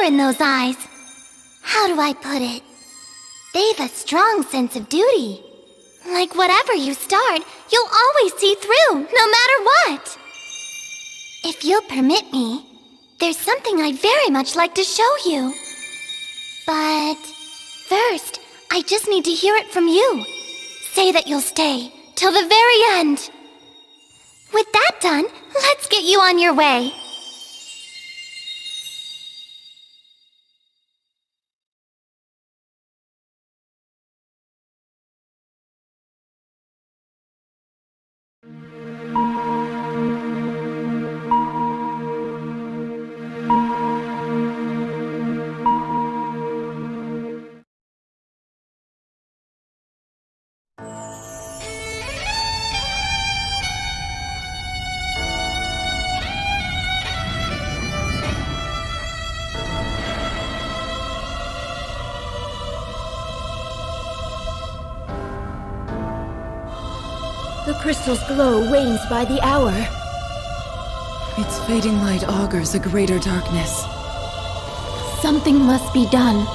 fire in those eyes. How do I put it? They've a strong sense of duty. Like whatever you start, you'll always see through, no matter what. If you'll permit me, there's something I'd very much like to show you. But first, I just need to hear it from you. Say that you'll stay till the very end. With that done, let's get you on your way. The crystal's glow wanes by the hour. Its fading light augurs a greater darkness. Something must be done.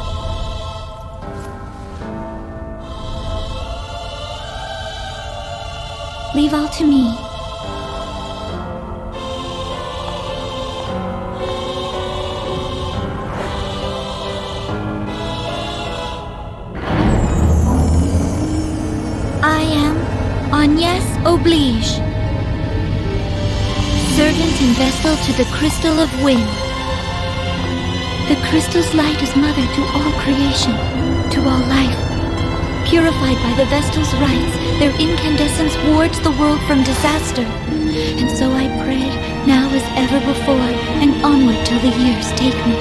Leave all to me. I am Agnes Oblige, servant and vessel to the Crystal of Wind. The crystal's light is mother to all creation, to all life. Purified by the Vestal's rites, their incandescence wards the world from disaster. And so I prayed, now as ever before, and onward till the years take me.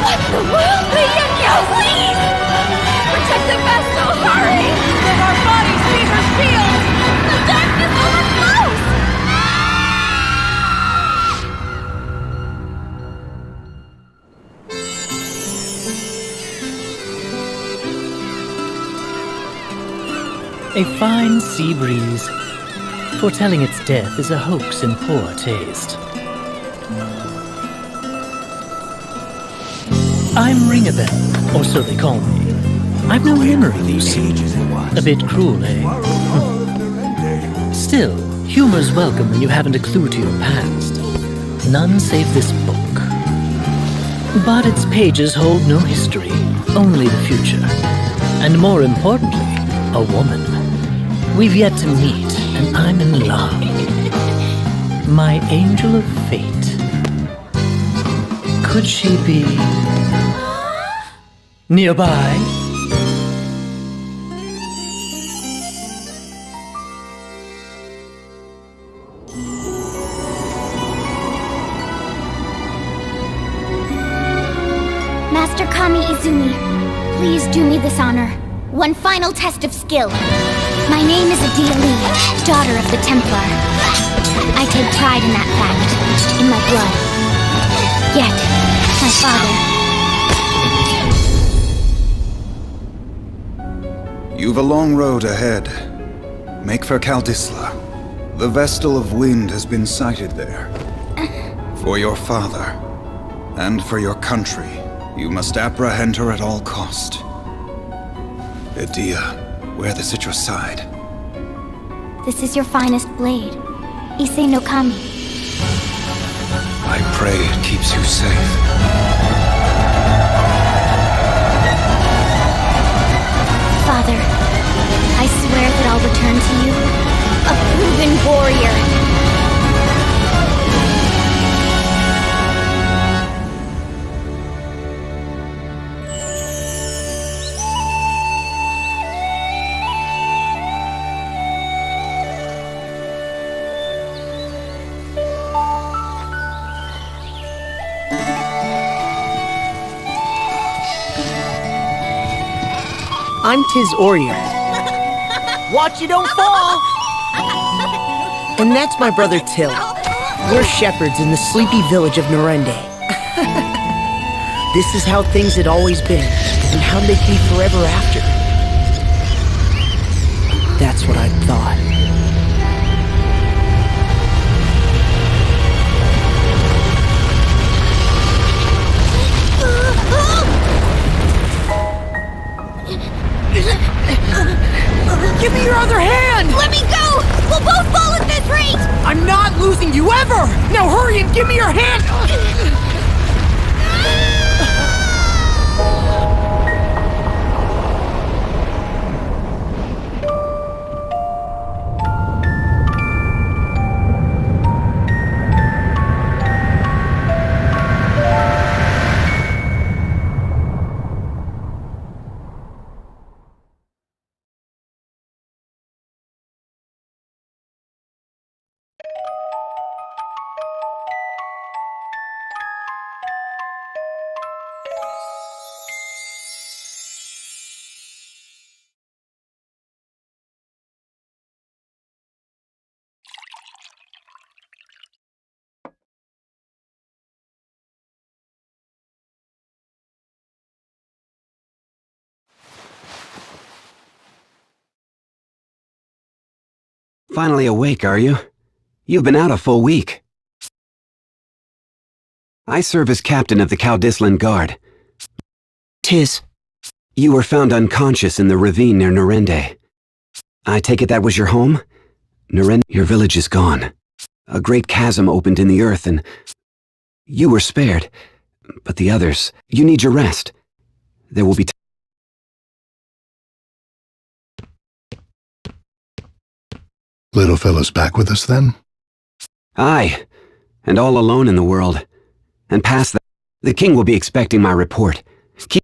What the world? Please! Protect the Vestal, hurry! Let our bodies be her shield! The darkness overflows! A fine sea breeze, foretelling its death is a hoax in poor taste. I'm Ringabel, or so they call me. I've no memory, you see. A bit cruel, eh? Still, humor's welcome when you haven't a clue to your past. None save this book. But its pages hold no history, only the future. And more importantly, a woman. We've yet to meet, and I'm in love. My angel of fate. Could she be nearby? Master Kami Izumi, please do me this honor. One final test of skill. My name is Adia Lee, daughter of the Templar. I take pride in that fact, in my blood. Yet, my father... You've a long road ahead. Make for Kaldisla. The Vestal of Wind has been sighted there. For your father, and for your country, you must apprehend her at all cost. Adia, wear this at your side. This is your finest blade. Issei no Kami. I pray it keeps you safe. Father, I swear that I'll return to you a proven warrior. I'm Tiz Orier. Watch you don't fall! And that's my brother Till. We're shepherds in the sleepy village of Norende. This is how things had always been, and how they'd be forever after. That's what I thought. Now hurry and give me your hand! Finally awake, are you? You've been out a full week. I serve as captain of the Caldislan Guard. Tis. You were found unconscious in the ravine near Norende. I take it that was your home? Norende, your village is gone. A great chasm opened in the earth and you were spared. But the others, you need your rest. There will be Little fella's back with us then? Aye, and all alone in the world. And past that, the king will be expecting my report. Keep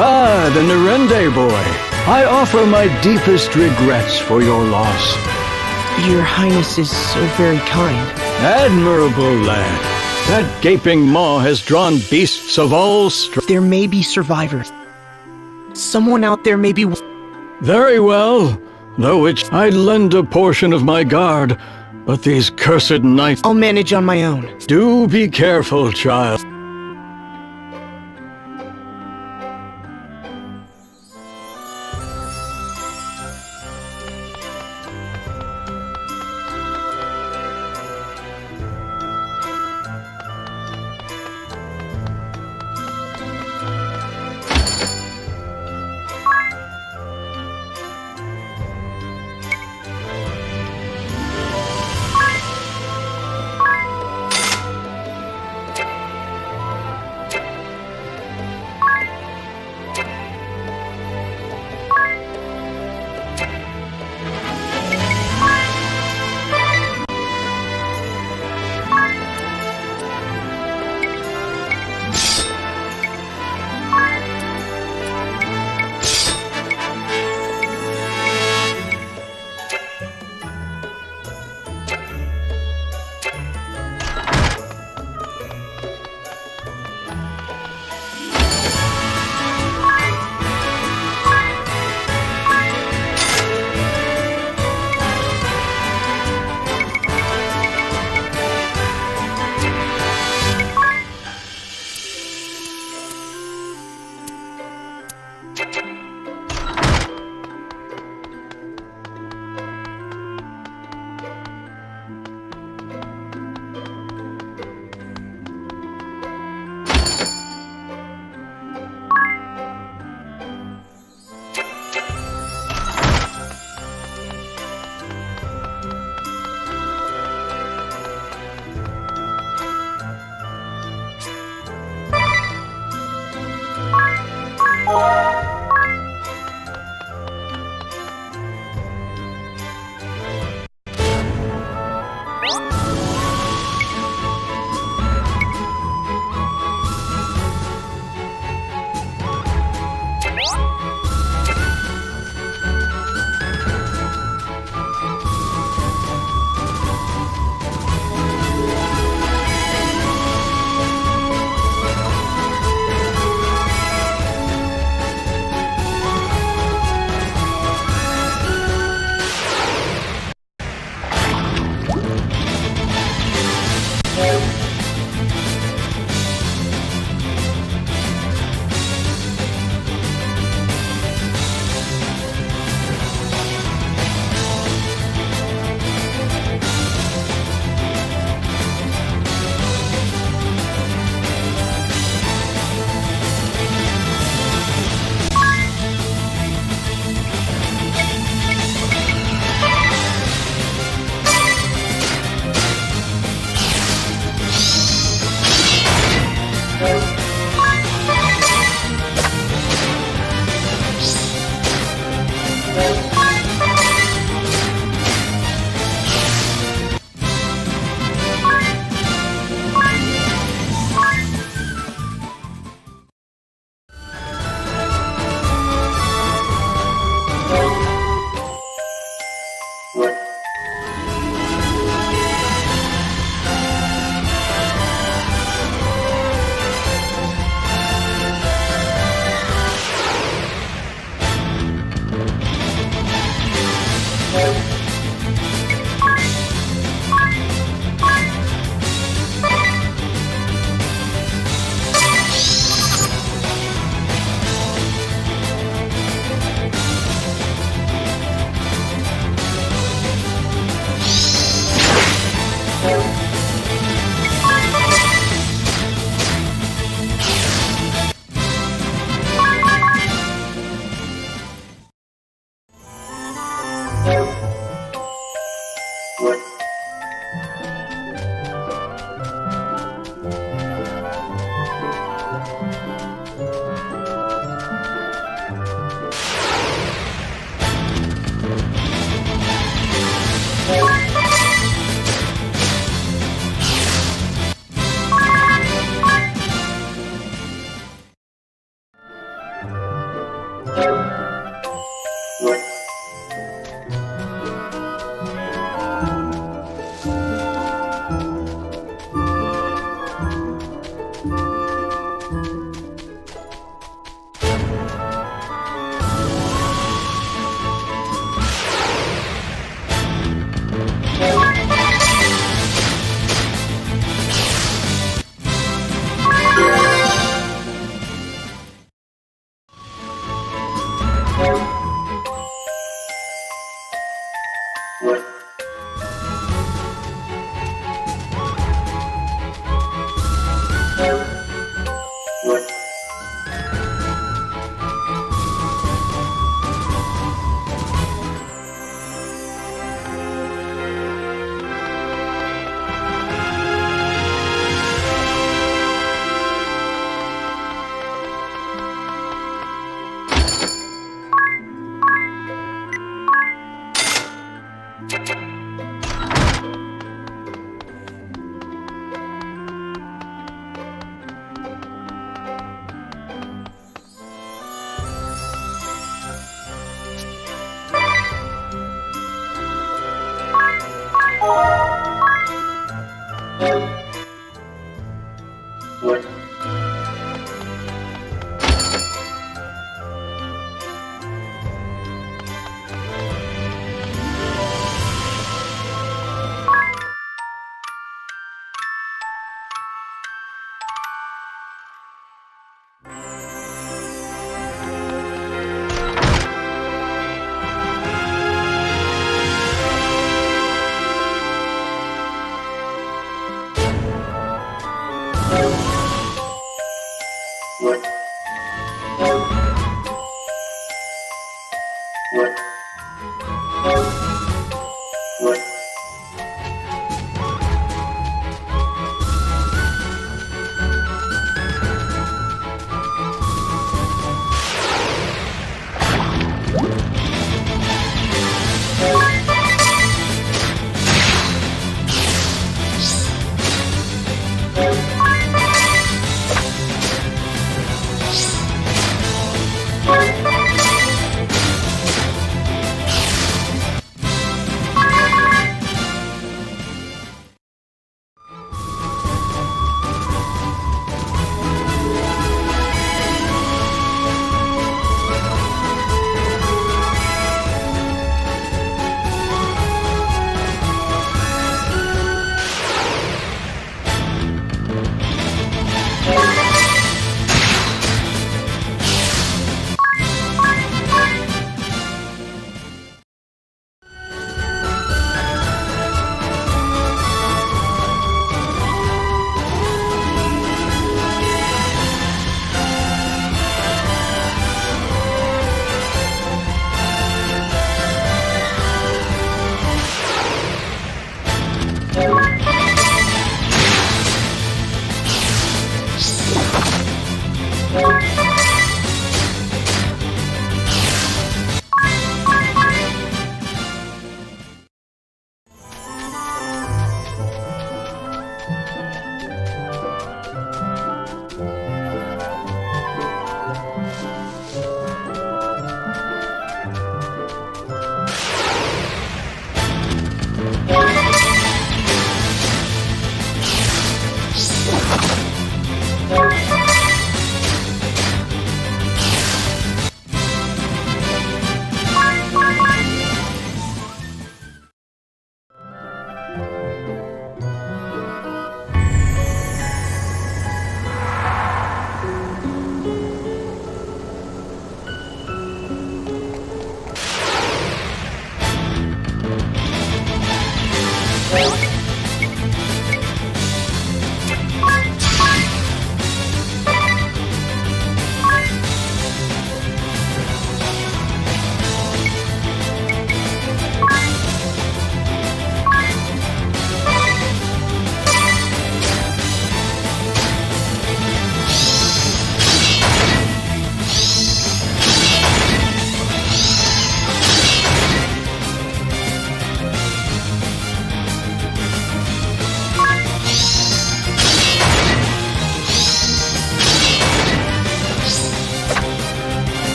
Ah, the Norende boy. I offer my deepest regrets for your loss. Your Highness is so very kind. Admirable lad. That gaping maw has drawn beasts of all There may be survivors. Someone out there may be... Very well. Though I'd lend a portion of my guard, but these cursed knights... I'll manage on my own. Do be careful, child.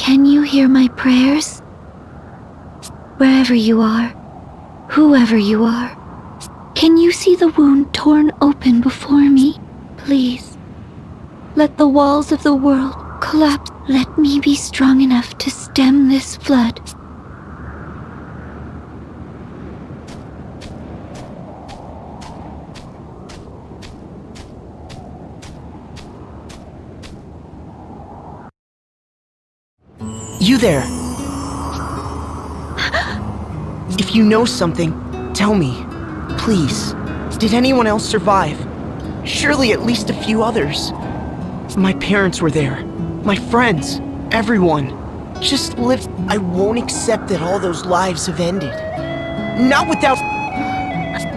Can you hear my prayers? Wherever you are, whoever you are, can you see the wound torn open before me? Please, let the walls of the world collapse Let me be strong enough to stem this flood. You there. If you know something, tell me. Please. Did anyone else survive? Surely at least a few others. My parents were there. My friends. Everyone. Just live. I won't accept that all those lives have ended. Not without...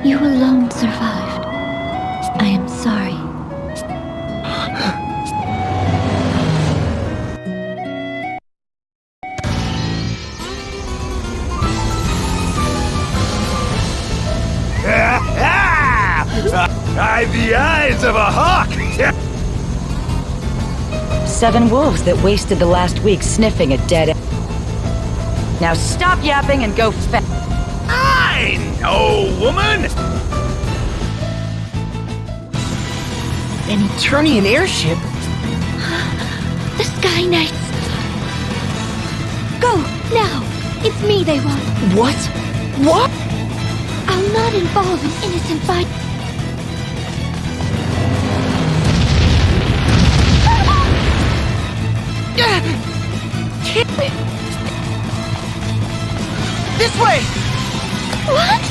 You alone survived. I am sorry. I've the eyes of a hawk! 7 wolves that wasted the last week sniffing a dead end. Now stop yapping and go fetch. I know, woman! An Eternian airship? The Sky Knights! Go, now! It's me they want. What? What? I'll not involve an innocent fight. This way! What?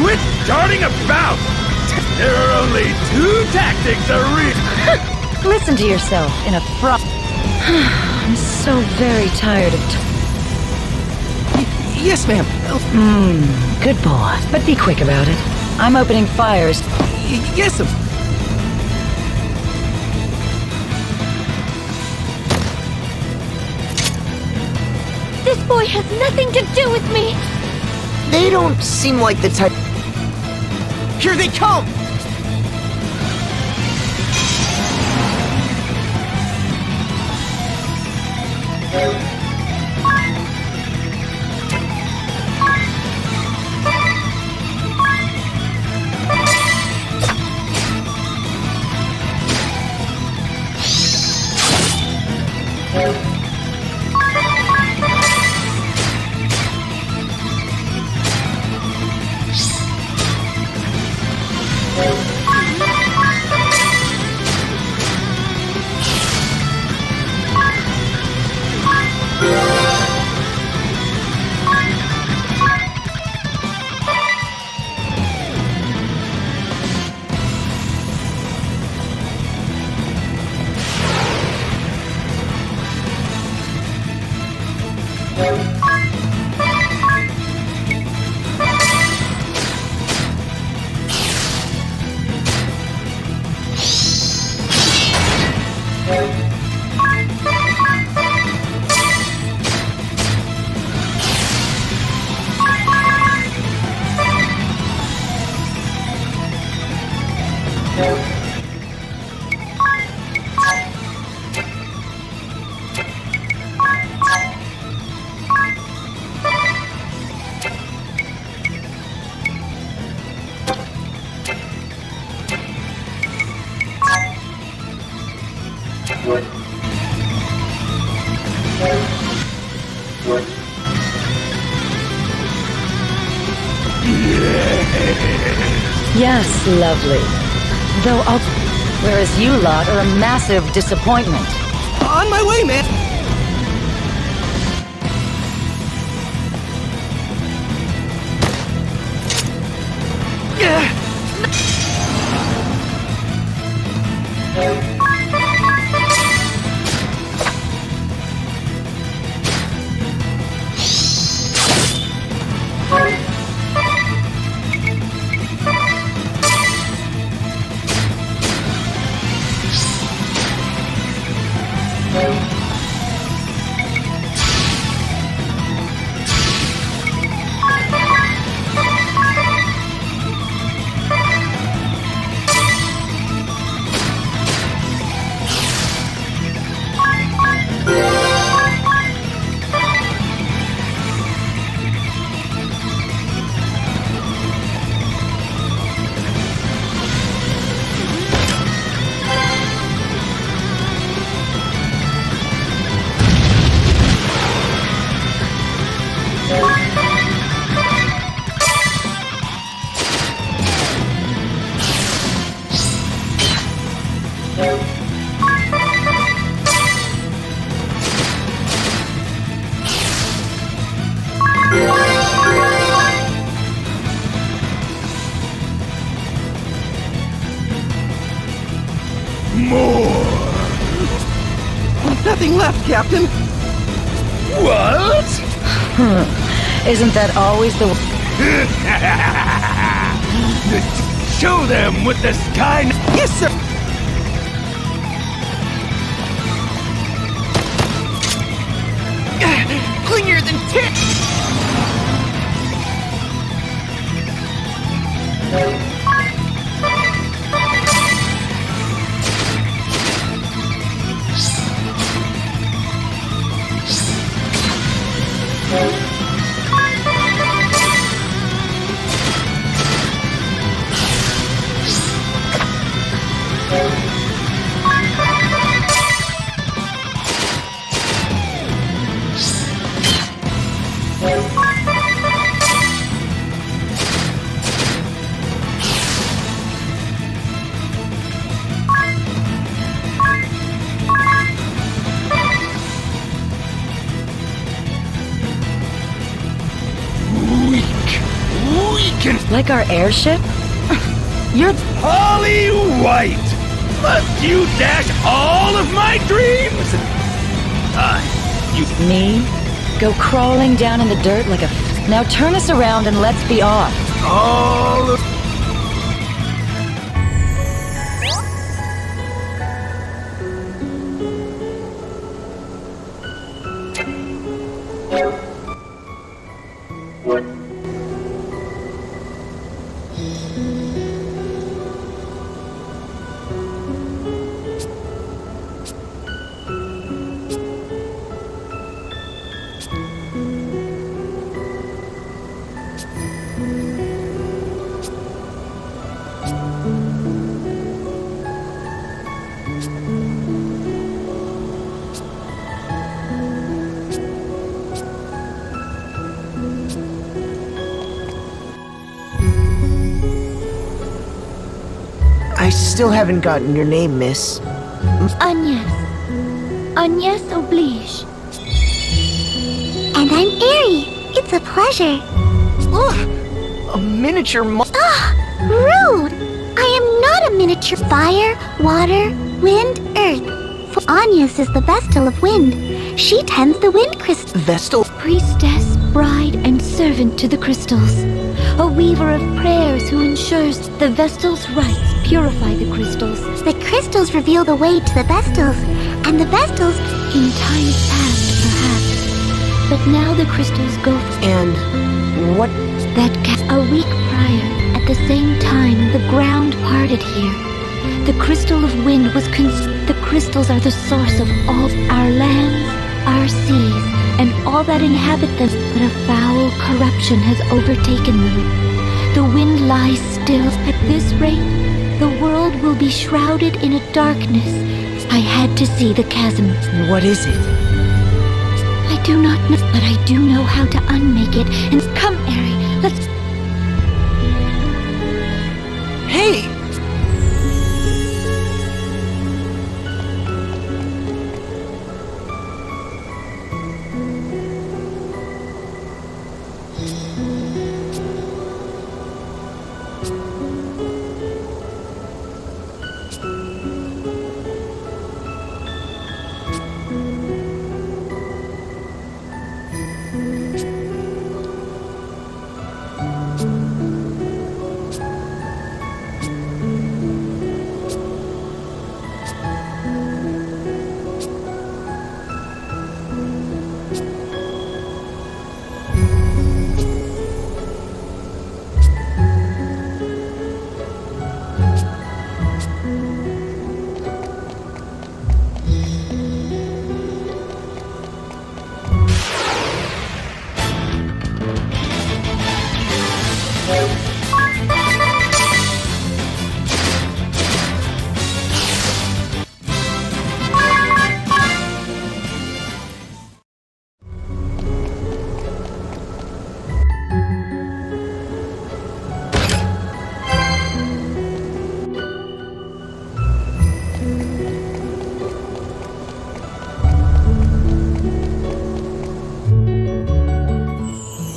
Quit darting about! There are only 2 tactics a Listen to yourself in a I'm so very tired of Yes, ma'am. Good boy. But be quick about it. I'm opening fires. Yes, ma'am. This boy has nothing to do with me! They don't seem like the type... Here they come! Yes, lovely. Though I'll... Whereas you lot are a massive disappointment. On my way, man! left, Captain. What? Isn't that always the... Show them with the sky. Yes, sir. Cleaner than tit. Like our airship? You're... Holly White! Must you dash all of my dreams? You... Me? Go crawling down in the dirt like a... Now turn us around and let's be off. All of... I still haven't gotten your name, miss. Agnes. Agnes Oblige. And I'm Airy. It's a pleasure. Ugh, a miniature Rude! I am not a miniature. Fire, water, wind, earth. For Agnes is the Vestal of Wind. She tends the wind crystal. Vestal? Priestess, bride, and servant to the crystals. A weaver of prayers who ensures the Vestal's rites purify the crystals. The crystals reveal the way to the Vestals, and the Vestals, in times past, perhaps. But now the crystals go And what? A week prior, at the same time, the ground parted here. The crystal of wind was the crystals are the source of all our lands, our seas, and all that inhabit them. But a foul corruption has overtaken them. The wind lies still. At this rate, the world will be shrouded in a darkness. I had to see the chasm. What is it? I do not know, but I do know how to unmake it. And come, Airy, let's... Hey!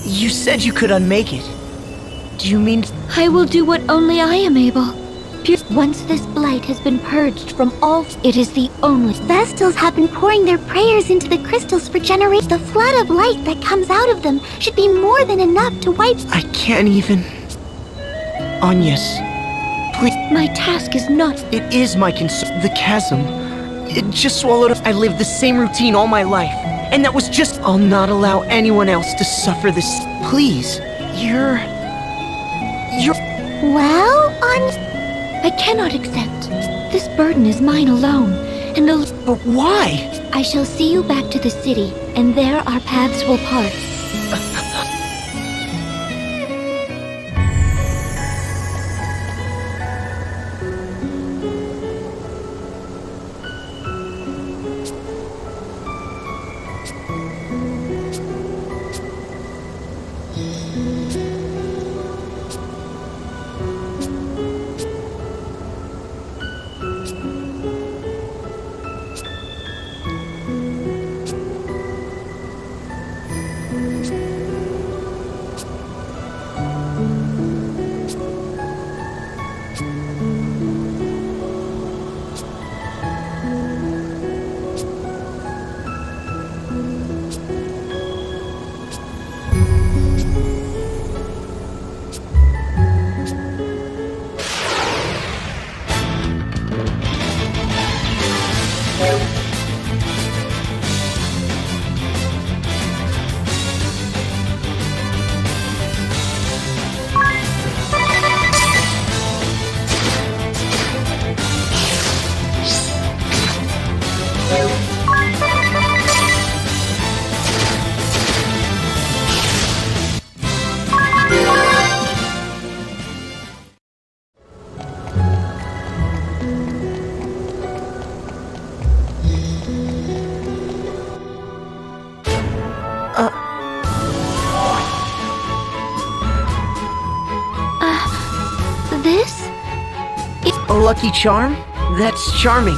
You said you could unmake it. Do you mean... I will do what only I am able. Once this blight has been purged from all, it is the only. Vestals have been pouring their prayers into the crystals for generations. The flood of light that comes out of them should be more than enough to wipe. I can't even... Agnes, please. My task is not. It is my concern. The chasm. It just swallowed up. I lived the same routine all my life. And that was just... I'll not allow anyone else to suffer this. Please. You're... Well, I cannot accept. This burden is mine alone, and But why? I shall see you back to the city, and there our paths will part. This? A lucky charm? That's charming.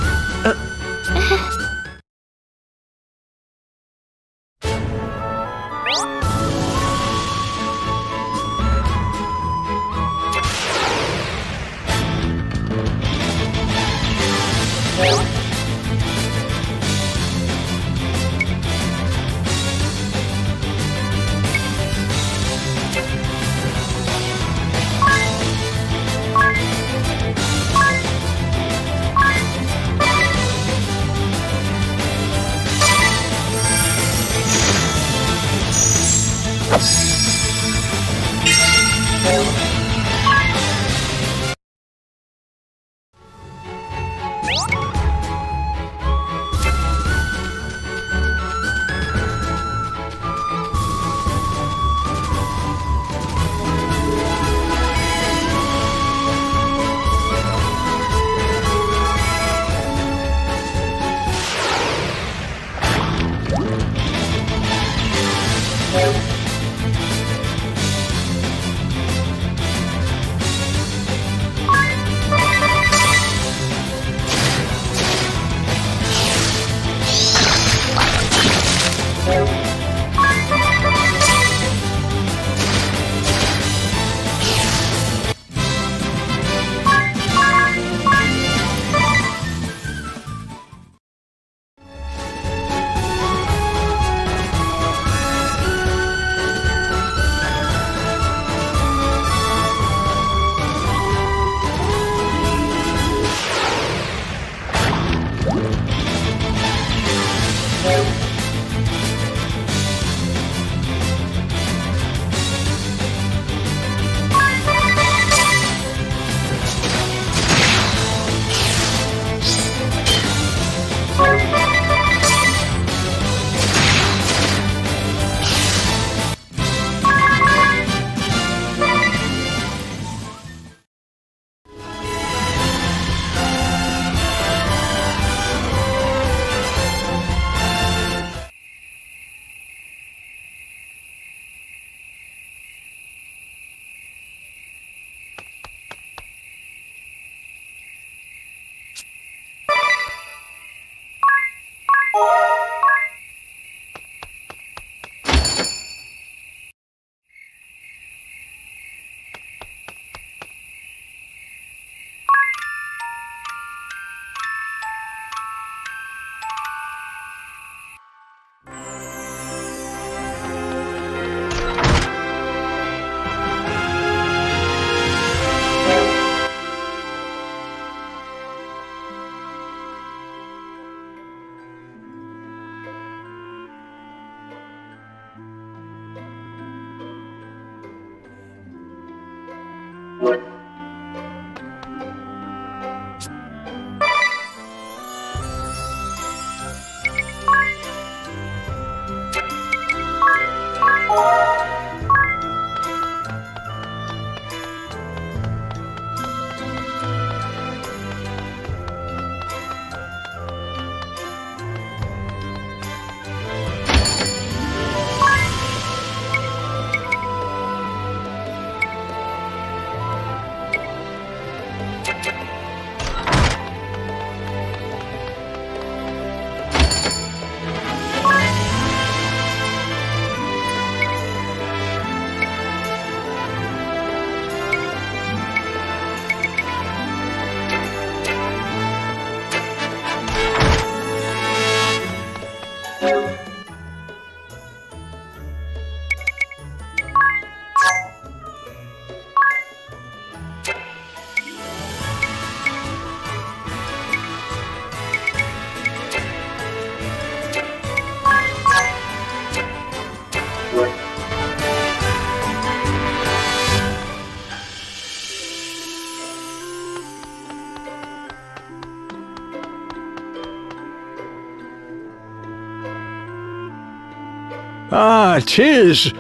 Ah, 'tis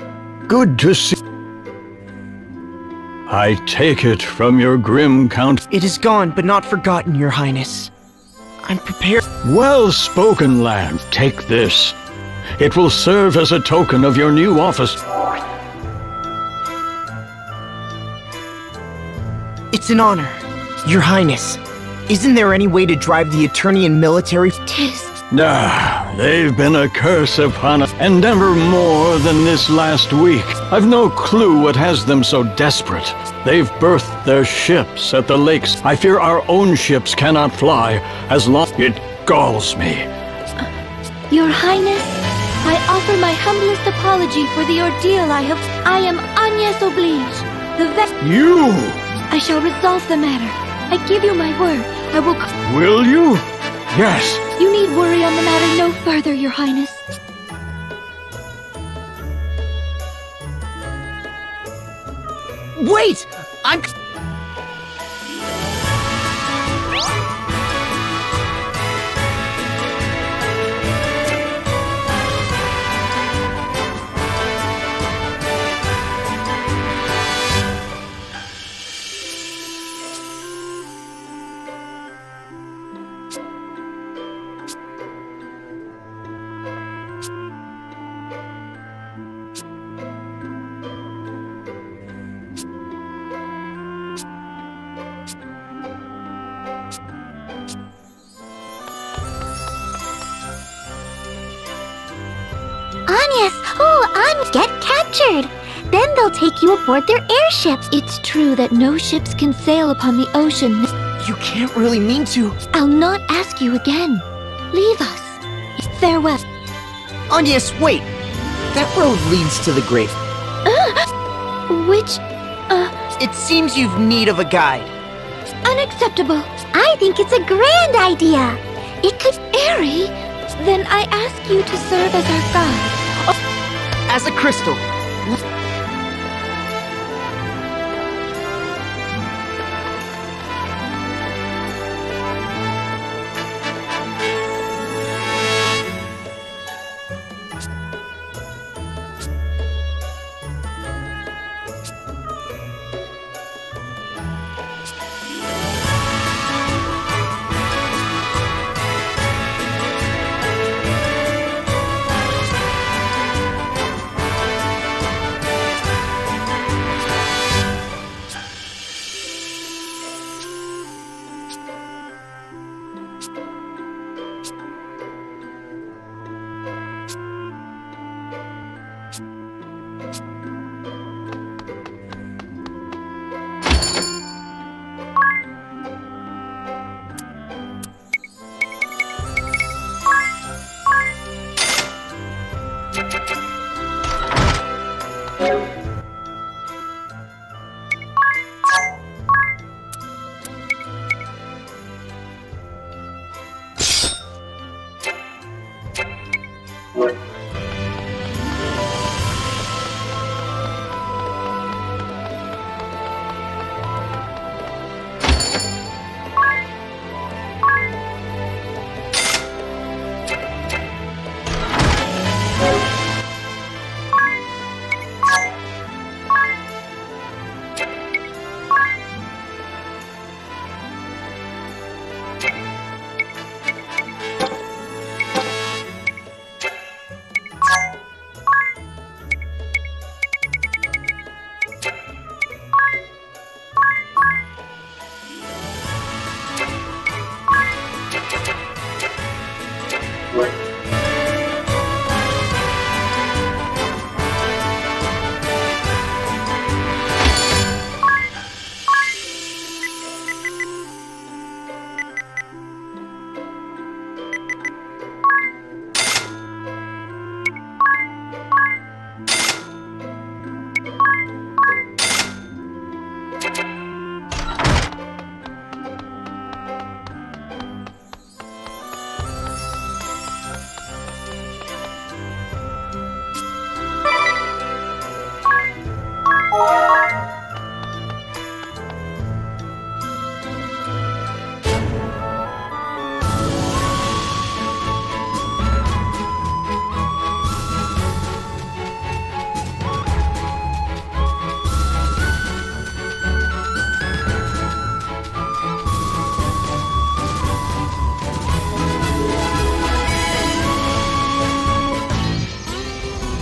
good to see. I take it from your grim count. It is gone, but not forgotten, Your Highness. I'm prepared. Well spoken, lad. Take this. It will serve as a token of your new office. It's an honor, Your Highness. Isn't there any way to drive the attorney and military? Tis. Ah, they've been a curse upon us, and never more than this last week. I've no clue what has them so desperate. They've berthed their ships at the lakes. I fear our own ships cannot fly as long. It galls me. Your Highness, I offer my humblest apology for the ordeal I am Agnes oblige. You! I shall resolve the matter. I give you my word. I will... Will you? Yes. You need worry on the matter no further, Your Highness. Wait! I'm... Get captured! Then they'll take you aboard their airship. It's true that no ships can sail upon the ocean. You can't really mean to. I'll not ask you again. Leave us. Farewell. Agnes, wait! That road leads to the grave. It seems you've need of a guide. Unacceptable. I think it's a grand idea. It could... Airy? Then I ask you to serve as our guide. As a crystal.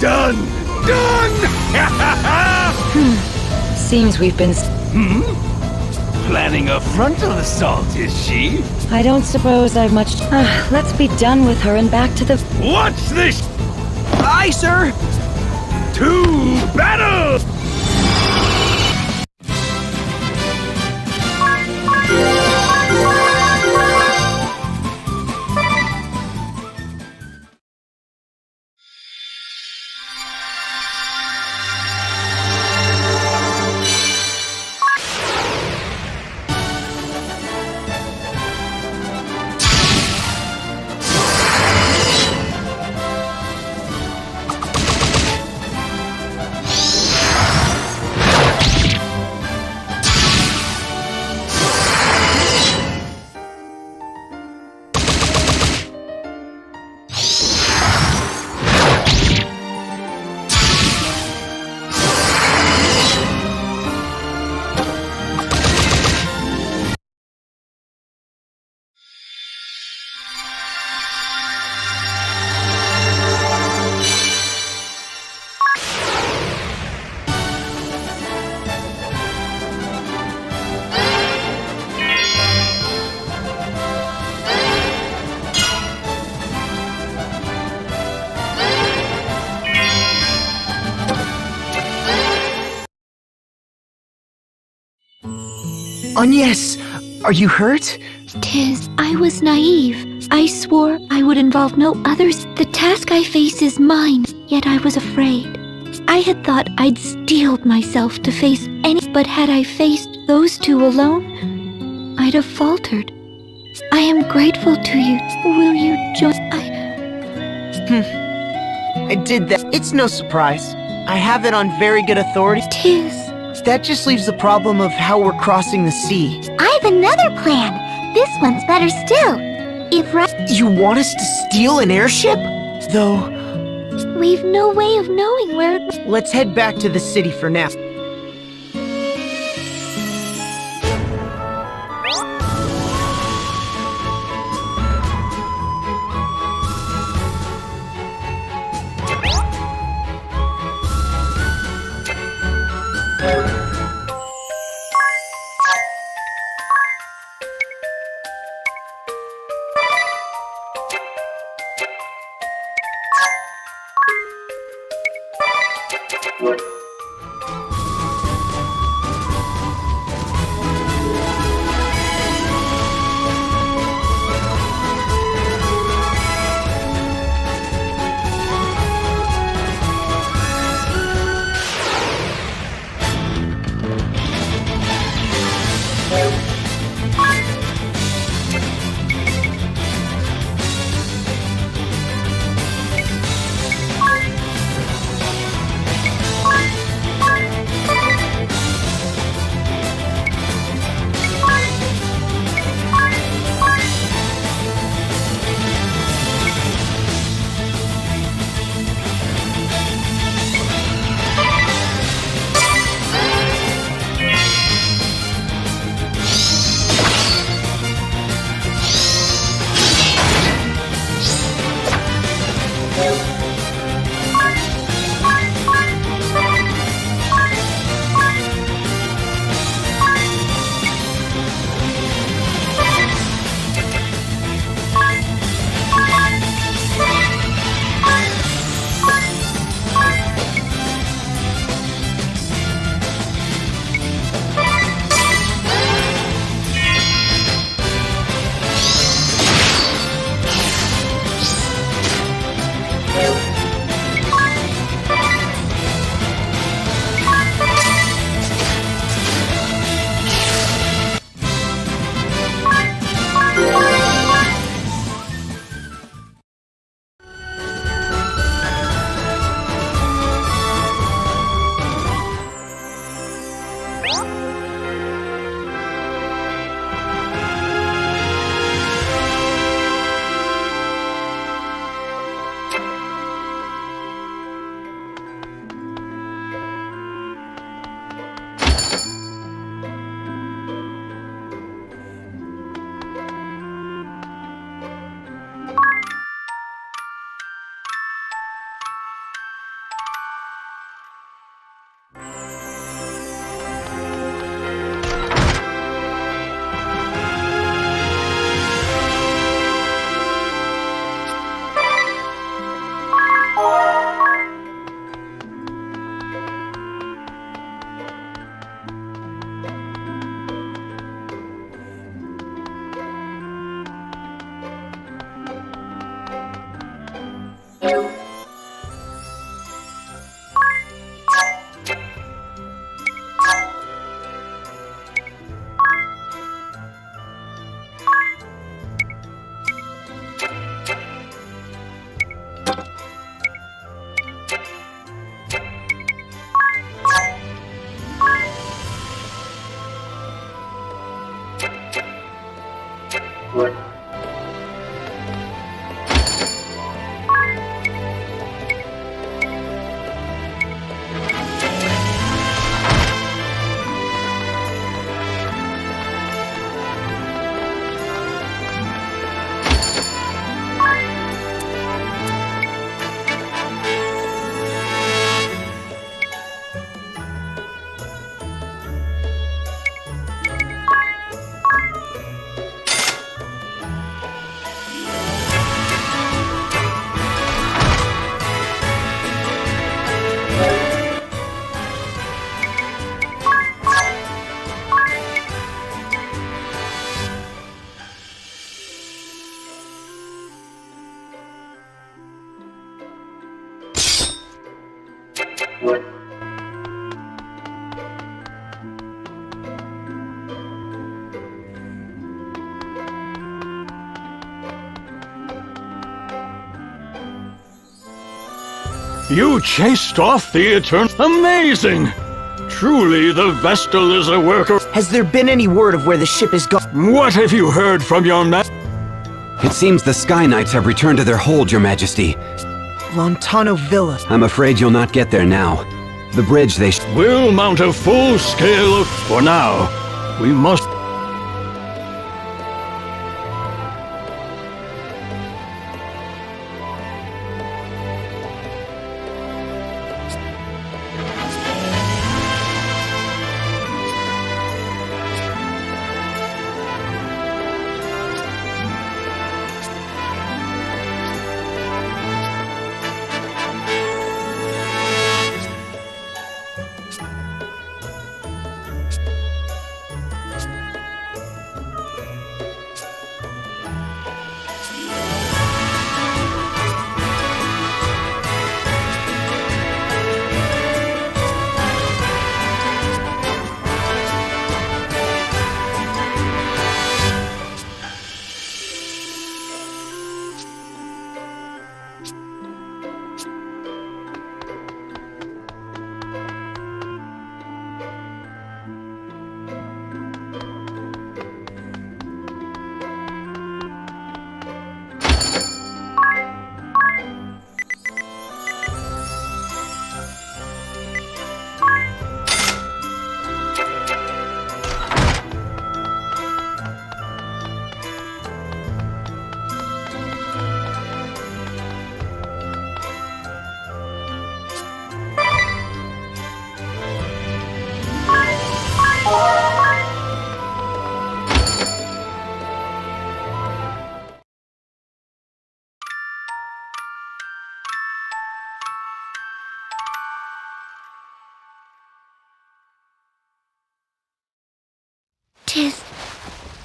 Done! Done! Seems we've been... Planning a frontal assault, is she? I don't suppose I've much... let's be done with her and back to the... Watch this! Aye, sir! To battle! Agnes, are you hurt? Tis, I was naive. I swore I would involve no others. The task I face is mine, yet I was afraid. I had thought I'd steeled myself to face any, but had I faced those two alone, I'd have faltered. I am grateful to you. Will you join? I did that. It's no surprise. I have it on very good authority. Tis. That just leaves the problem of how we're crossing the sea. I've another plan. This one's better still. You want us to steal an airship? Though... We've no way of knowing where... Let's head back to the city for now. You chased off the Eternal. Amazing! Truly, the Vestal is a worker. Has there been any word of where the ship is gone? What have you heard from your man? It seems the Sky Knights have returned to their hold, Your Majesty. Lontano Villa. I'm afraid you'll not get there now. The bridge they We'll mount a full scale of... For now, we must...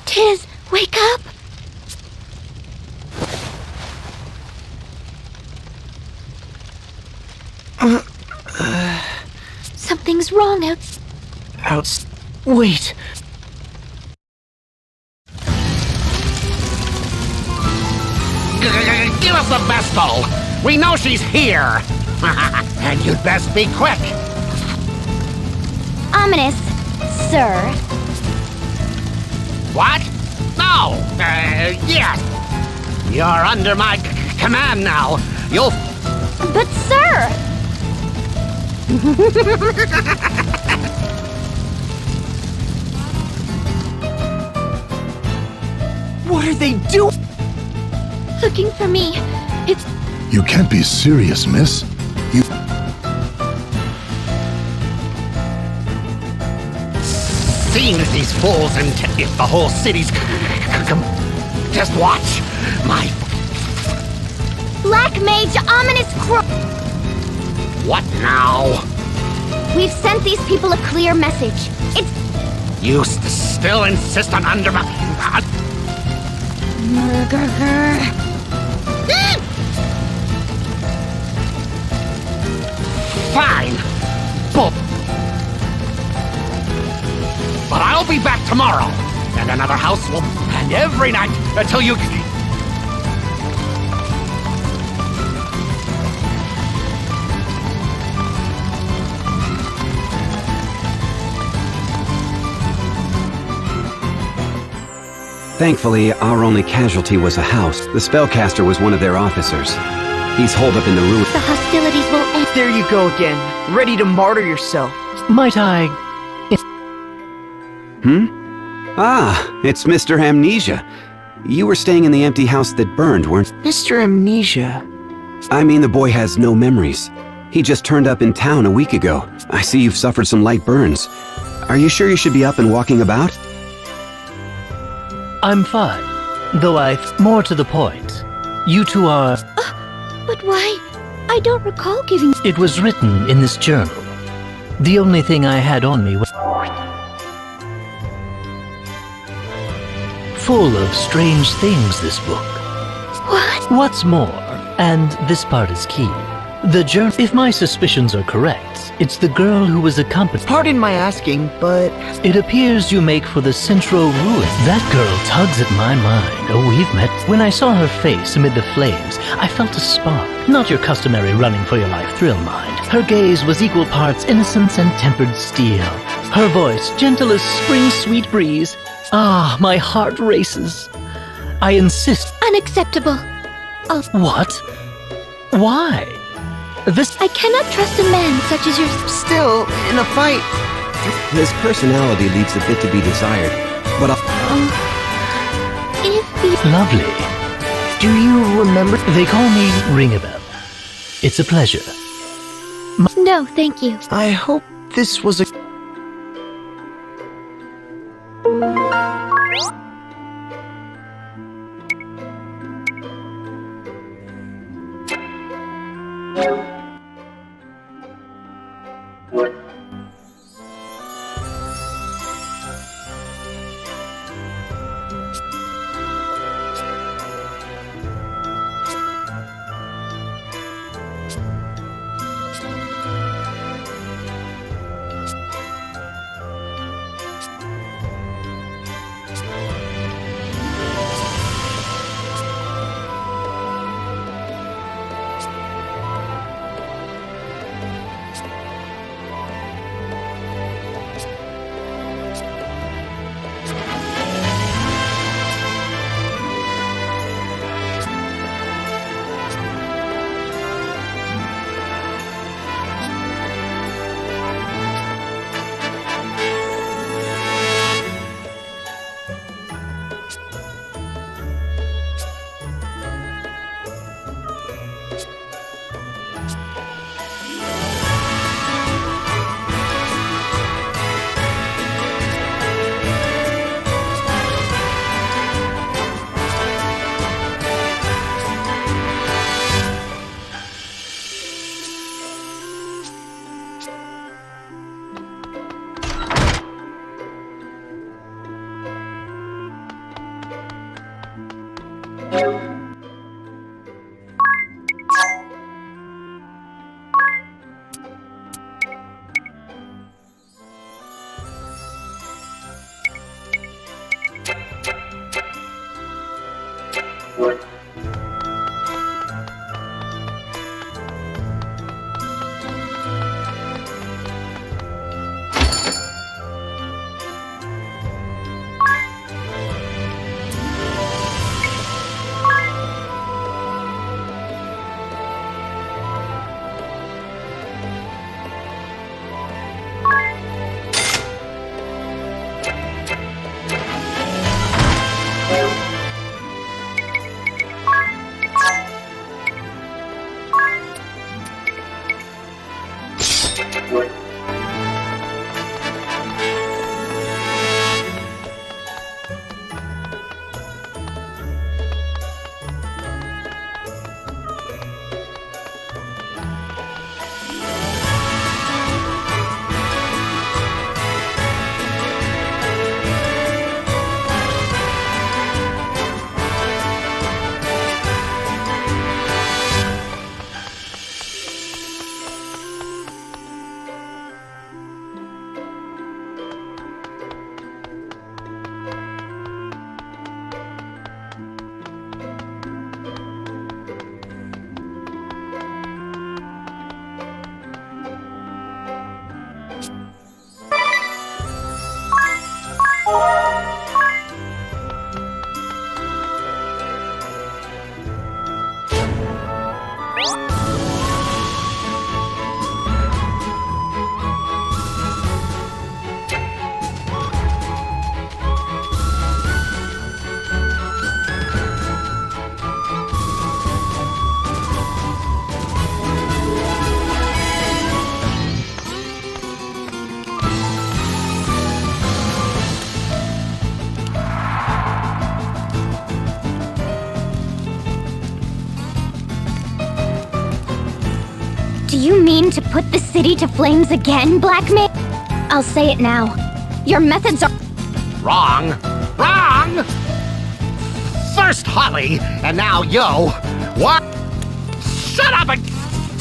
Tiz, wake up! Something's wrong Wait. Give us the Vestal! We know she's here! And you'd best be quick! Ominous, sir. What? No! Yes! You're under my command now. You'll... But sir! What are they doing? Looking for me. It's... You can't be serious, miss. You... Seeing as these fools and if the whole city's... Just watch. My... Black Mage Ominous What now? We've sent these people a clear message. It's... You still insist on under my... Fine. But I'll be back tomorrow. And another house will... And every night until you... Thankfully, our only casualty was a house. The spellcaster was one of their officers. He's holed up in the ruins. The hostilities will end. There you go again, ready to martyr yourself. Might I... Ah, it's Mr. Amnesia. You were staying in the empty house that burned, weren't... Mr. Amnesia. I mean, the boy has no memories. He just turned up in town a week ago. I see you've suffered some light burns. Are you sure you should be up and walking about? I'm fine. Though more to the point. You two are... But why? I don't recall giving... It was written in this journal. The only thing I had on me was... Full of strange things, this book. What? What's more, and this part is key, The journey. If my suspicions are correct, it's the girl who was accompanied. Pardon my asking, but It appears you make for the Central Ruin. That girl tugs at my mind. Oh, we've met. When I saw her face amid the flames, I felt a spark. Not your customary running for your life thrill, mind. Her gaze was equal parts innocence and tempered steel. Her voice gentle as spring's sweet breeze. Ah, my heart races. I insist. Unacceptable. What? Why? I cannot trust a man such as yourself. still, in a fight, His personality leaves a bit to be desired, but If you... Lovely. do you remember? They call me Ringabel. It's a pleasure. No, thank you. I hope this was a... Do you mean to put the city to flames again, Blackmail? I'll say it now. Your methods are... Wrong! Wrong! First Holly, and now Yo. What? Shut up and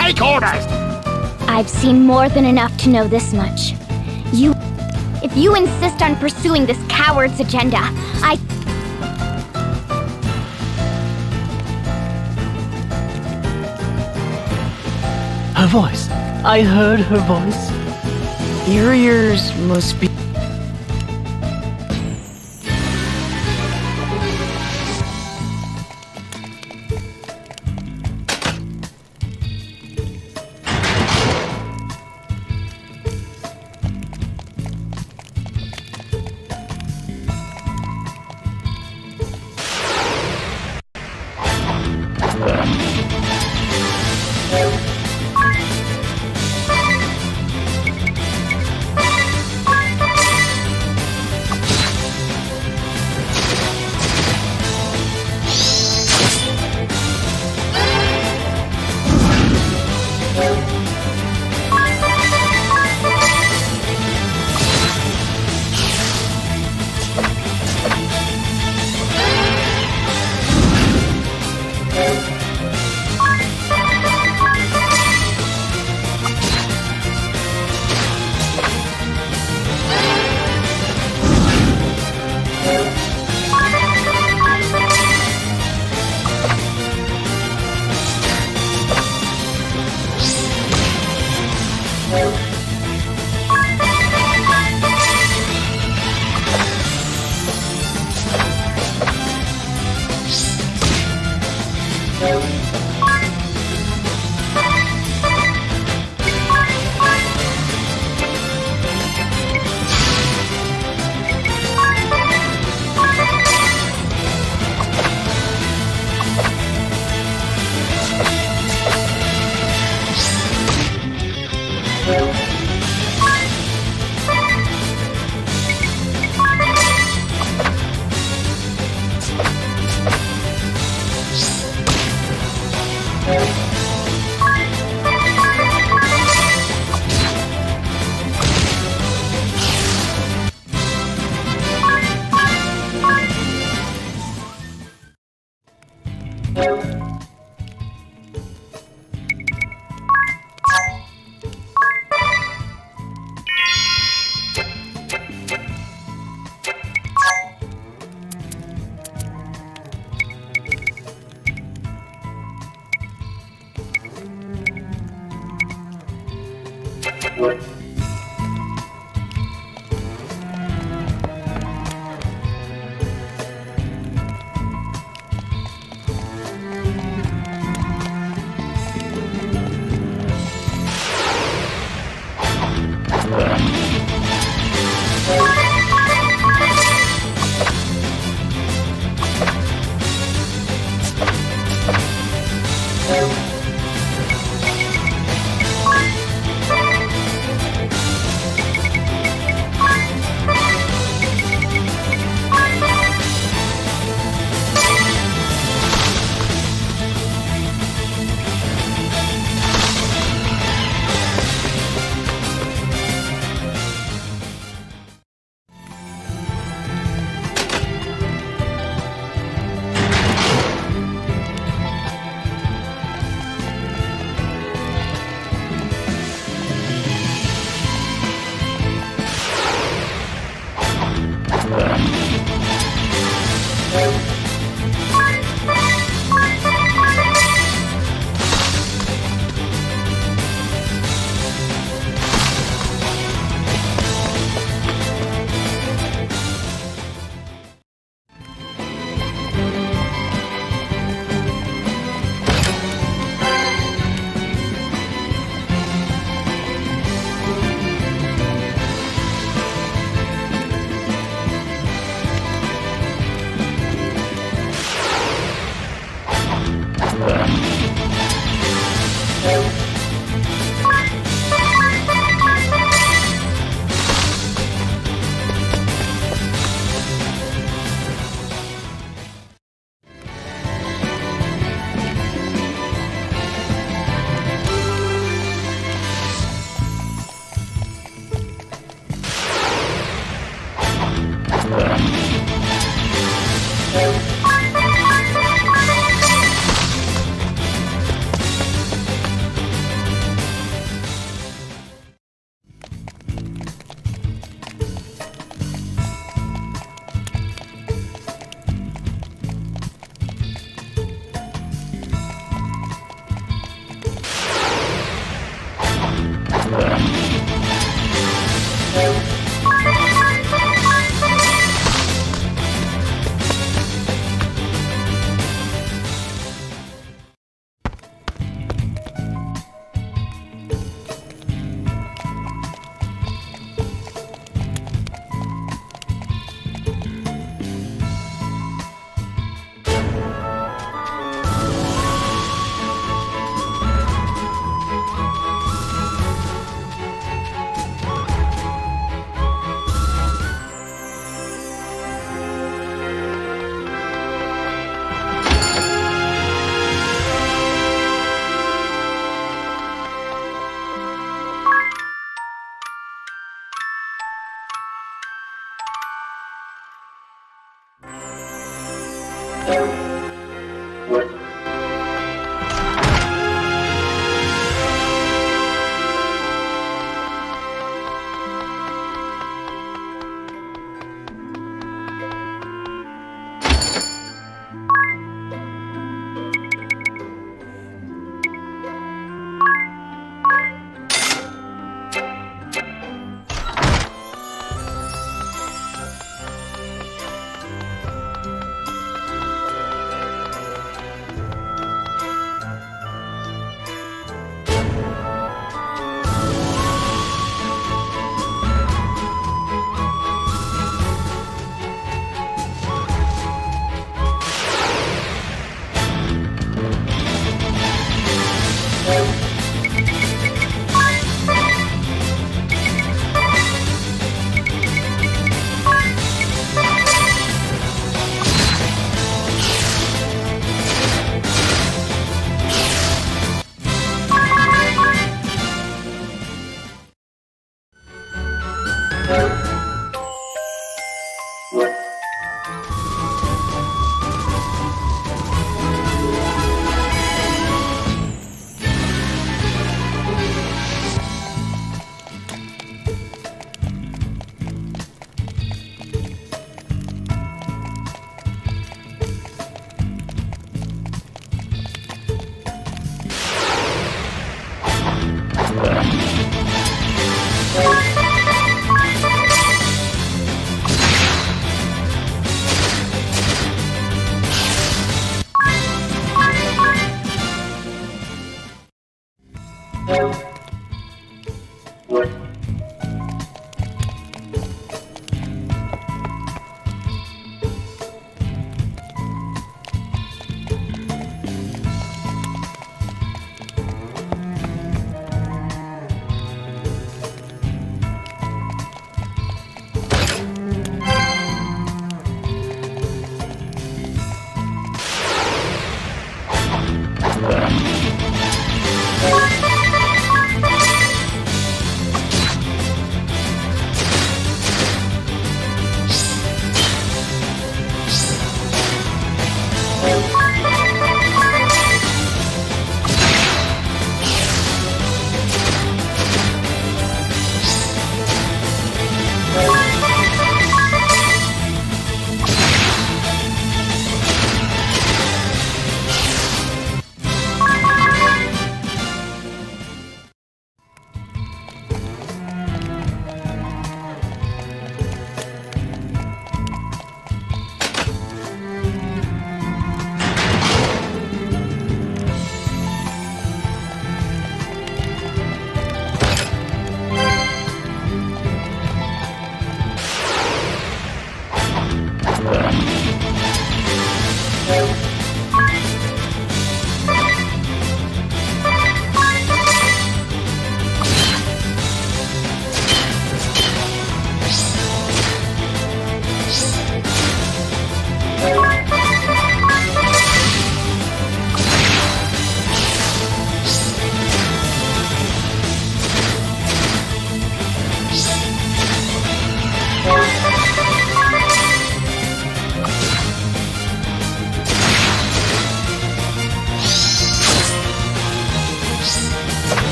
take orders! I've seen more than enough to know this much. If you insist on pursuing this coward's agenda, Her voice. I heard her voice. Your ears must be...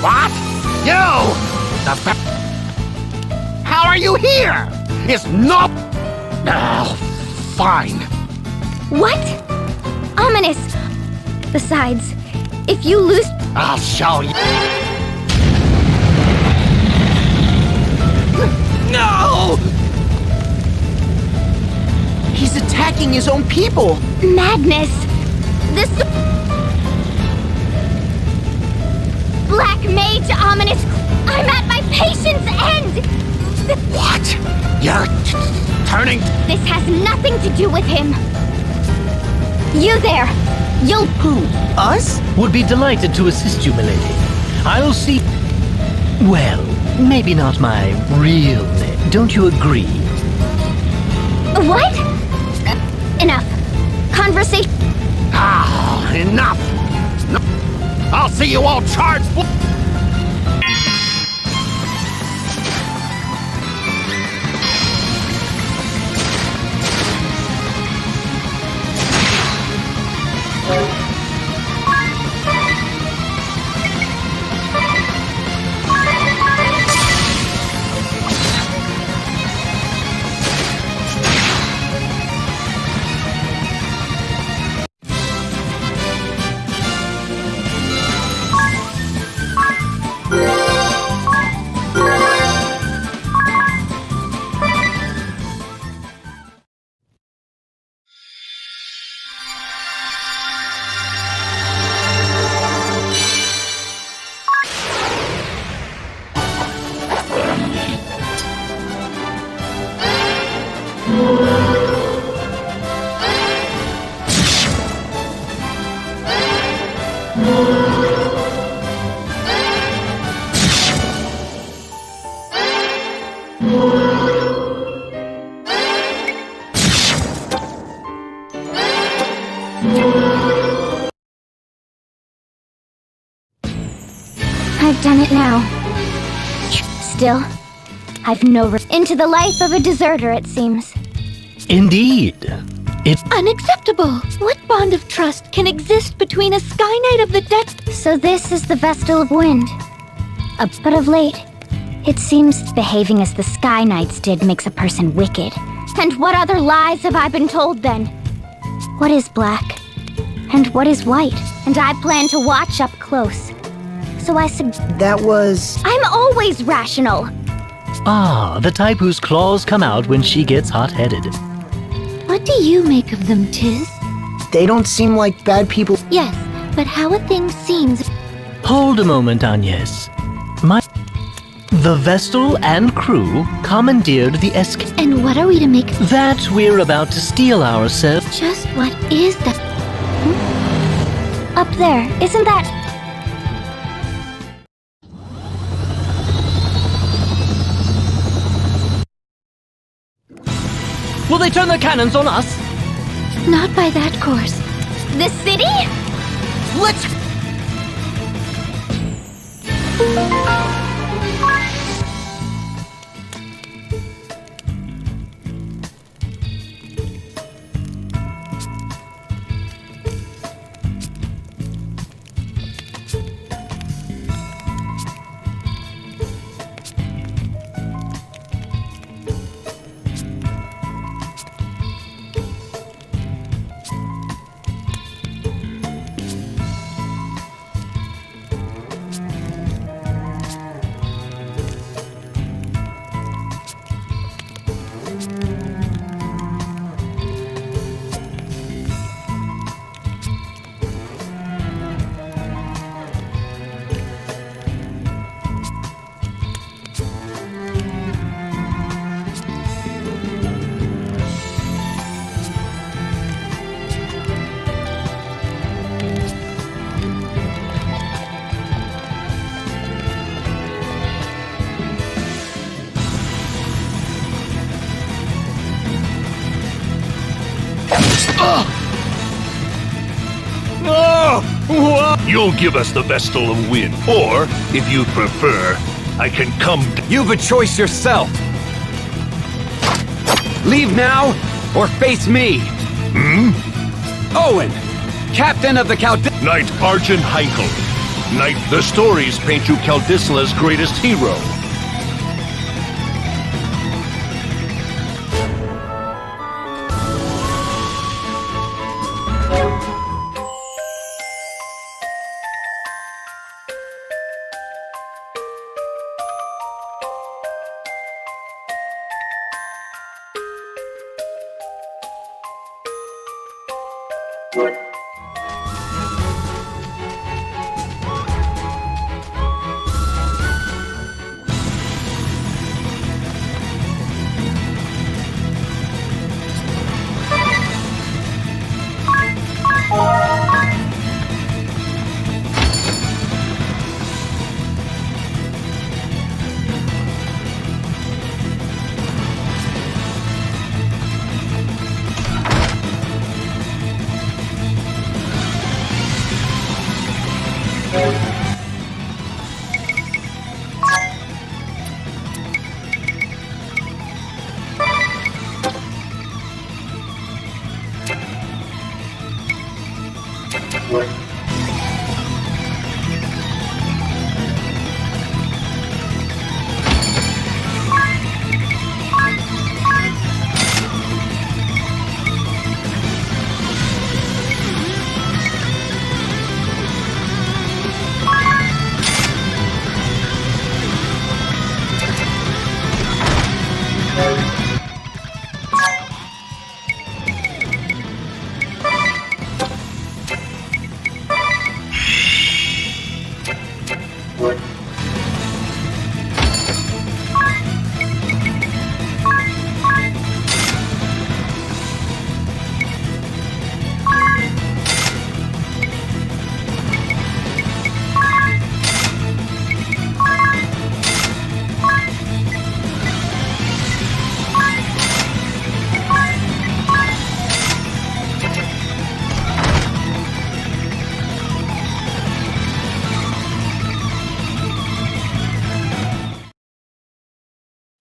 What? You! How are you here? It's no... Oh, fine. What? Ominous. Besides, if you lose... I'll show you. No! He's attacking his own people! Madness! This... Black Mage Ominous... I'm at my patience end! What? You're turning... This has nothing to do with him. You there! You'll... Who? Us? Would be delighted to assist you, milady. I'll see... Well, maybe not my real name. Don't you agree? What? Enough. Conversation... Ah, enough! No. I'll see you all charged... I've done it now. Still, I've no into the life of a deserter, it seems. Indeed. Unacceptable! What bond of trust can exist between a Sky Knight of the dead? So this is the Vestal of Wind. But of late, it seems behaving as the Sky Knights did makes a person wicked. And what other lies have I been told then? What is black? And what is white? And I plan to watch up close. So That was... I'm always rational! Ah, the type whose claws come out when she gets hot-headed. What do you make of them, Tiz? They don't seem like bad people. Yes, but how a thing seems... Hold a moment, Agnes. The Vestal and crew commandeered the escape. And what are we to make... That we're about to steal ourselves. Just what is that? Up there, isn't that... Will they turn their cannons on us? Not by that course. The city? Let's... You'll give us the Vestal of Wind, or, if you prefer, I can come... You've a choice yourself. Leave now, or face me. Hmm? Owen, captain of the Knight Argent Heinkel. Knight, the stories paint you Caldisla's greatest hero.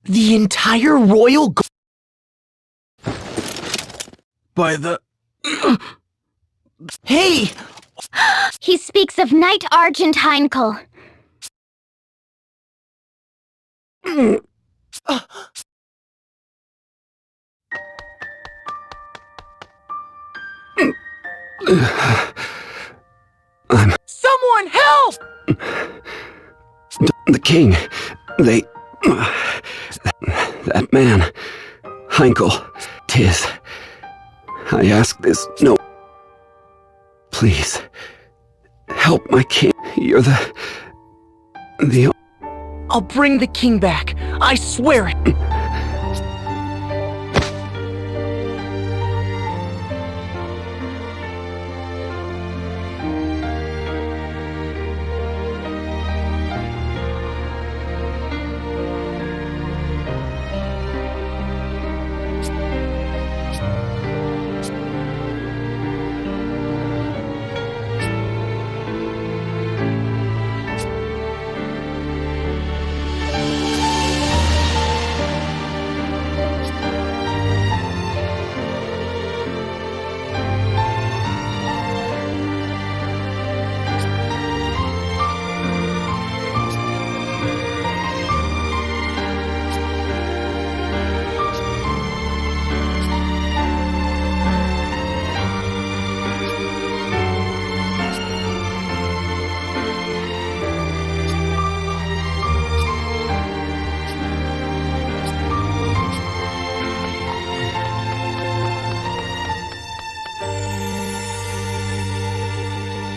The entire royal By the... Hey! He speaks of Knight Argent Heinkel. Someone help! The king. They... that man. Heinkel. 'Tis. I ask this, no... Please. Help my king. You're the... I'll bring the king back. I swear it.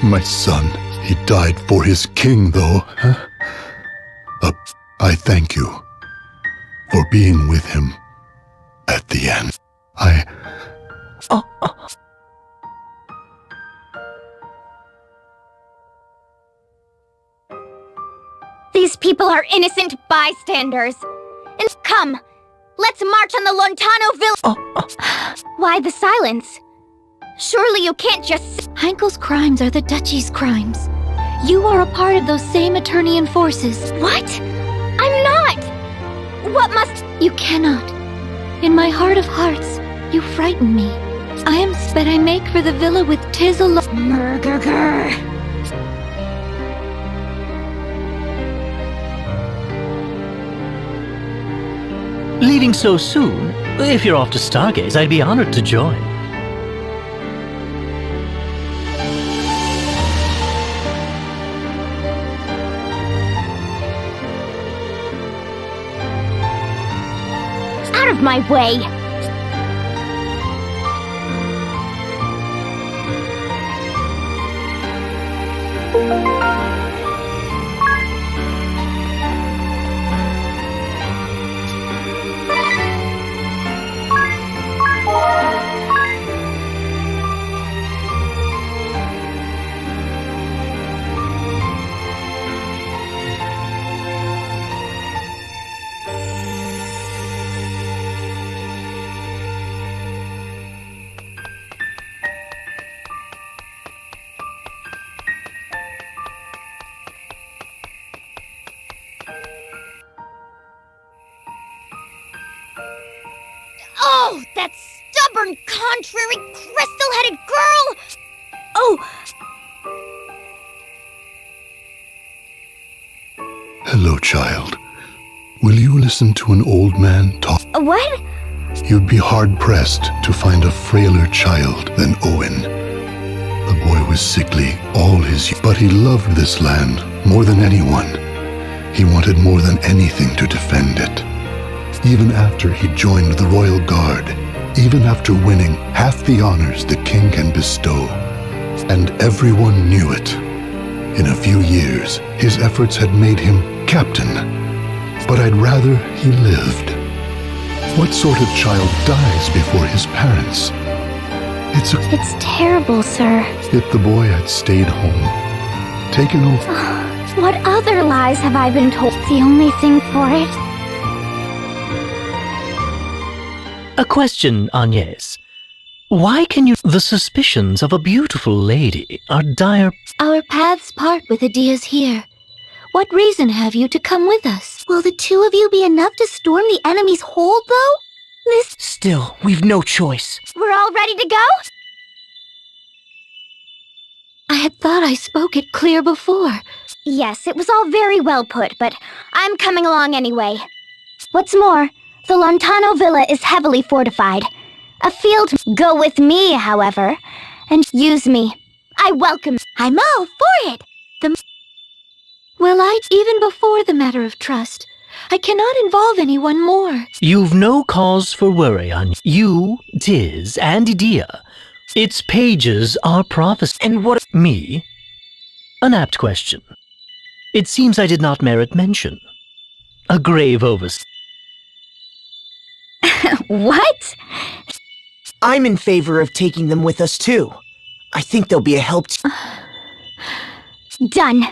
My son, he died for his king, though, huh? I thank you for being with him at the end. These people are innocent bystanders. And come, let's march on the Lontano village. Why the silence? Surely you can't just... Heinkel's crimes are the Duchy's crimes. You are a part of those same Eternian forces. What? I'm not! What must... You cannot. In my heart of hearts, you frighten me. I am sped I make for the villa with 'tis alone. Murgurgur. leaving so soon? If you're off to Stargaze, I'd be honored to join. Out of my way! Oh, that stubborn, contrary, crystal-headed girl! Oh! Hello, child. Will you listen to an old man talk? What? You'd be hard-pressed to find a frailer child than Owen. The boy was sickly all his youth, but he loved this land more than anyone. He wanted more than anything to defend it. Even after he joined the Royal Guard, even after winning half the honors the king can bestow. And everyone knew it. In a few years, his efforts had made him captain. But I'd rather he lived. What sort of child dies before his parents? It's terrible, sir. If the boy had stayed home, taken over... What other lies have I been told? The only thing for it? A question, Agnes. Why can you... The suspicions of a beautiful lady are dire... Our paths part with Adia's here. What reason have you to come with us? Will the two of you be enough to storm the enemy's hold, though? Still, we've no choice. We're all ready to go? I had thought I spoke it clear before. Yes, it was all very well put, but I'm coming along anyway. What's more, the Lontano Villa is heavily fortified. A field go with me, however, and use me. I welcome. I'm all for it. Well, even before the matter of trust, I cannot involve anyone more. You've no cause for worry, Agnes. You, Tiz, and Idia. Its pages are prophecy. And what... Me? An apt question. It seems I did not merit mention. A grave oversight. What? I'm in favor of taking them with us, too. I think they'll be a help to... Done.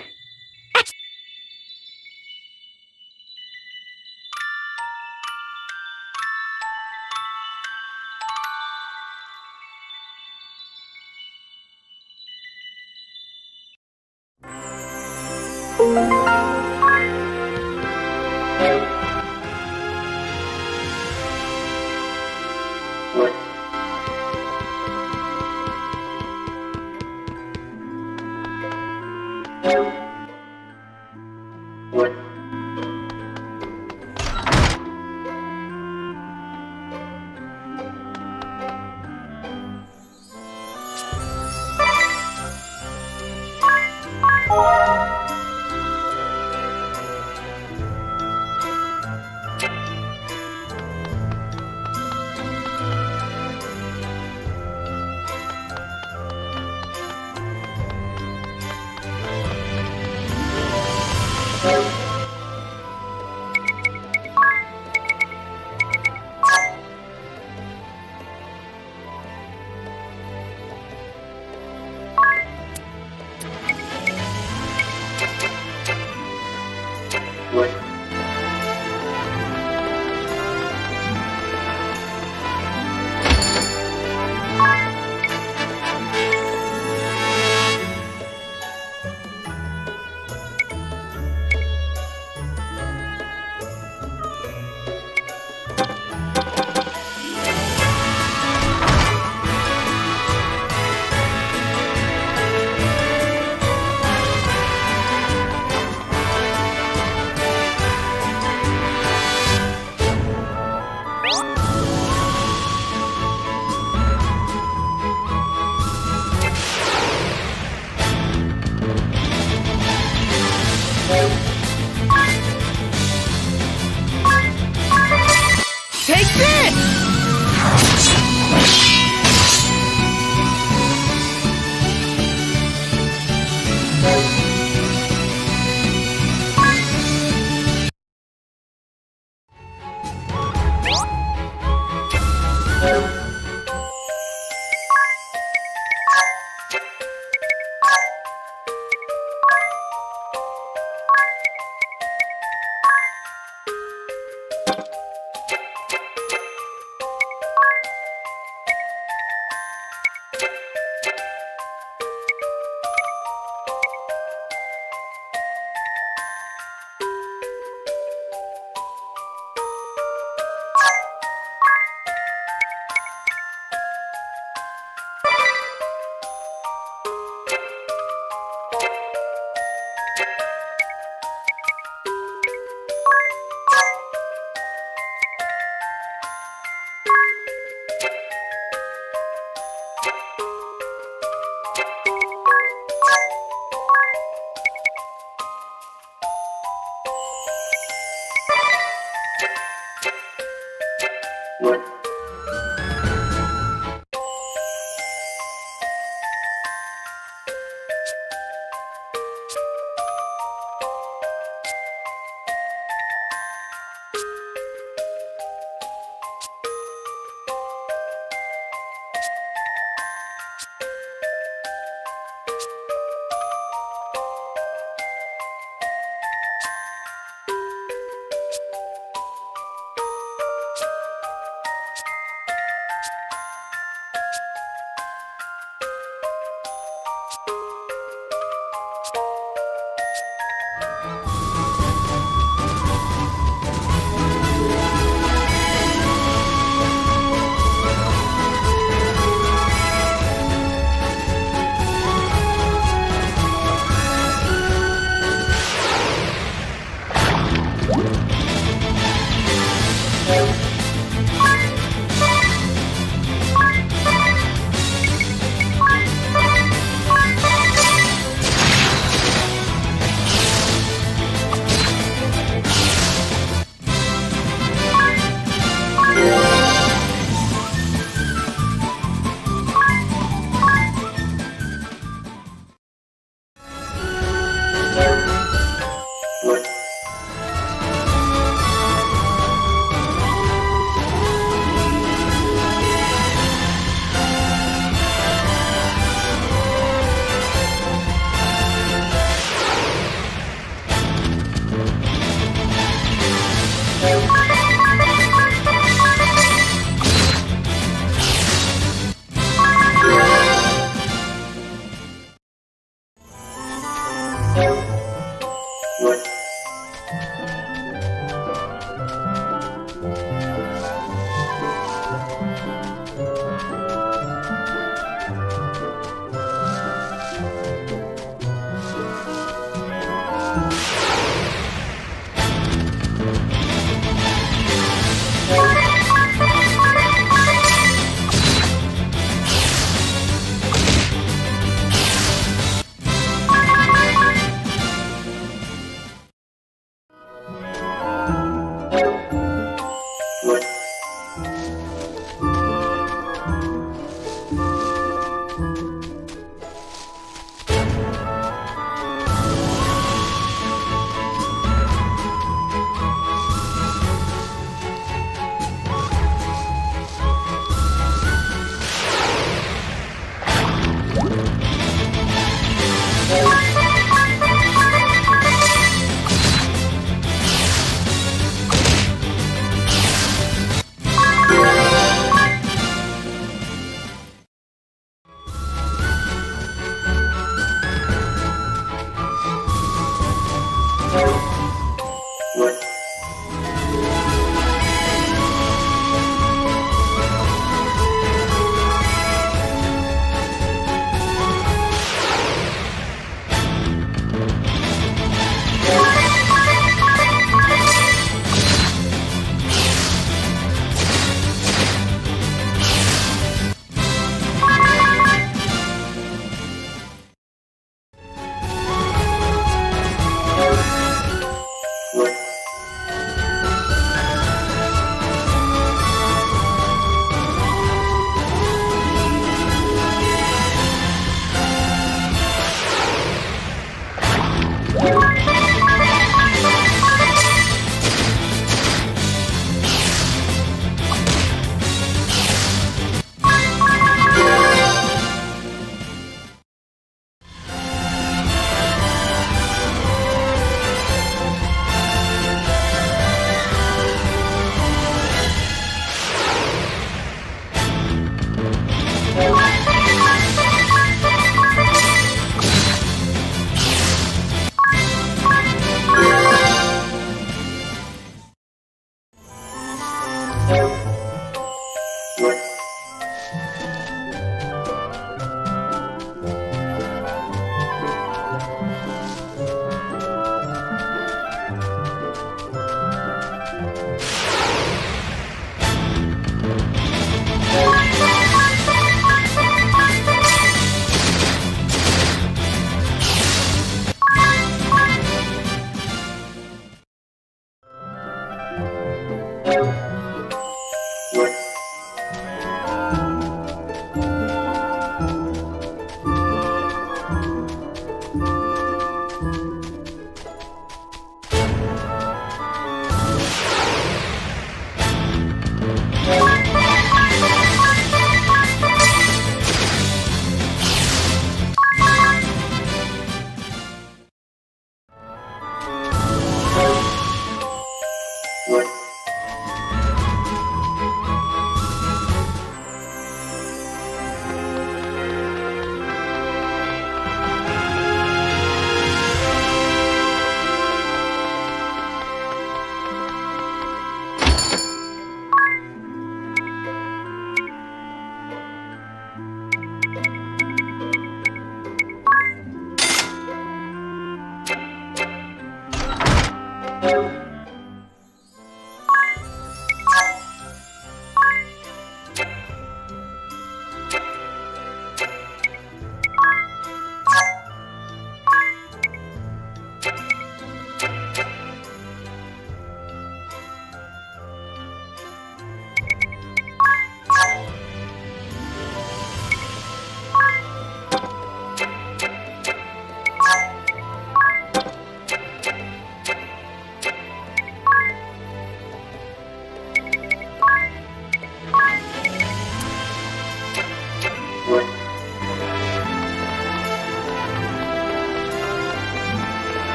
you